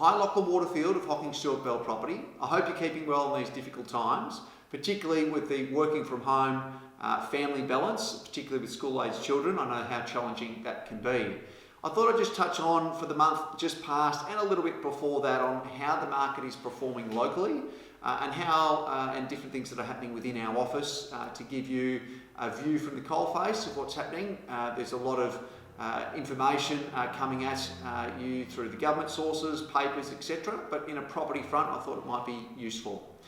Hi, Lachlan Waterfield of Hocking Stewart Bell Property. I hope you're keeping well in these difficult times, particularly with the working from home family balance, particularly with school-aged children. I know how challenging that can be. I thought I'd just touch on for the month just past and a little bit before that on how the market is performing locally and how and different things that are happening within our office to give you a view from the coalface of what's happening. There's a lot of information coming at you through the government sources, papers, etc. But in a property front, I thought it might be useful.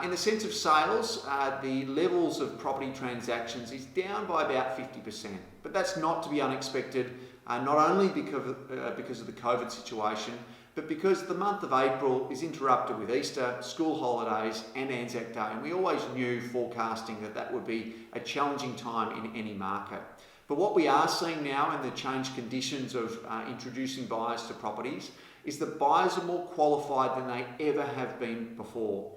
In the sense of sales, the levels of property transactions is down by about 50%. But that's not to be unexpected, not only because of the COVID situation, but because the month of April is interrupted with Easter, school holidays and Anzac Day. And we always knew forecasting that would be a challenging time in any market. But what we are seeing now in the changed conditions of introducing buyers to properties is that buyers are more qualified than they ever have been before.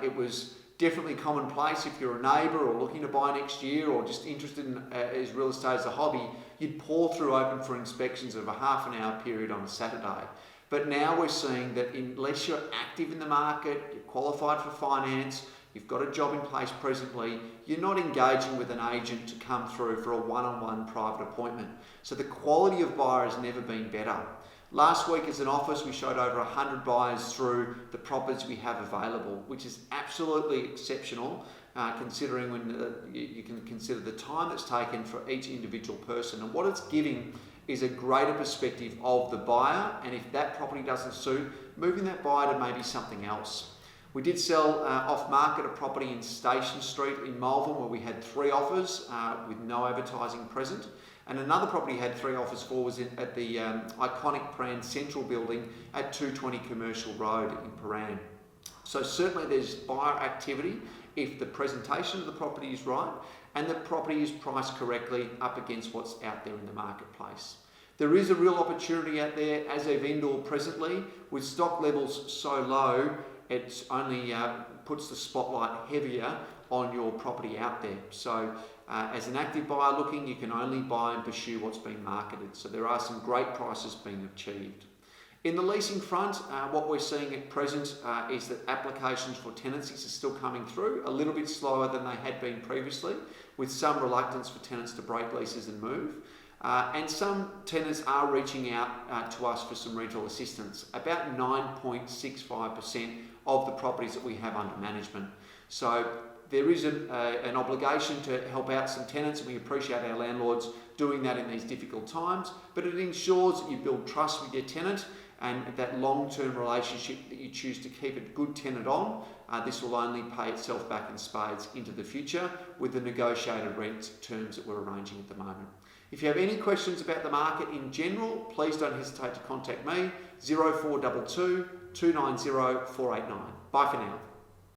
It was definitely commonplace if you're a neighbour or looking to buy next year or just interested in as real estate as a hobby, you'd pour through open for inspections of a half an hour period on a Saturday. But now we're seeing that unless you're active in the market, you're qualified for finance, you've got a job in place presently, you're not engaging with an agent to come through for a one-on-one private appointment. So the quality of buyer has never been better. Last week as an office, we showed over 100 buyers through the properties we have available, which is absolutely exceptional considering when you can consider the time that's taken for each individual person. And what it's giving is a greater perspective of the buyer, and if that property doesn't suit, moving that buyer to maybe something else. We did sell off-market a property in Station Street in Malvern where we had 3 offers with no advertising present. And another property had 3 offers for was at the iconic Prahran Central building at 220 Commercial Road in Prahran. So certainly there's buyer activity if the presentation of the property is right and the property is priced correctly up against what's out there in the marketplace. There is a real opportunity out there as a vendor presently with stock levels so low. It only puts the spotlight heavier on your property out there. So as an active buyer looking, you can only buy and pursue what's been marketed. So there are some great prices being achieved. In the leasing front, what we're seeing at present is that applications for tenancies are still coming through, a little bit slower than they had been previously, with some reluctance for tenants to break leases and move. And some tenants are reaching out to us for some rental assistance, about 9.65% of the properties that we have under management. So there is an obligation to help out some tenants, and we appreciate our landlords doing that in these difficult times, but it ensures that you build trust with your tenant and that long-term relationship that you choose to keep a good tenant on. This will only pay itself back in spades into the future with the negotiated rent terms that we're arranging at the moment. If you have any questions about the market in general, please don't hesitate to contact me, 0422 290 489. Bye for now.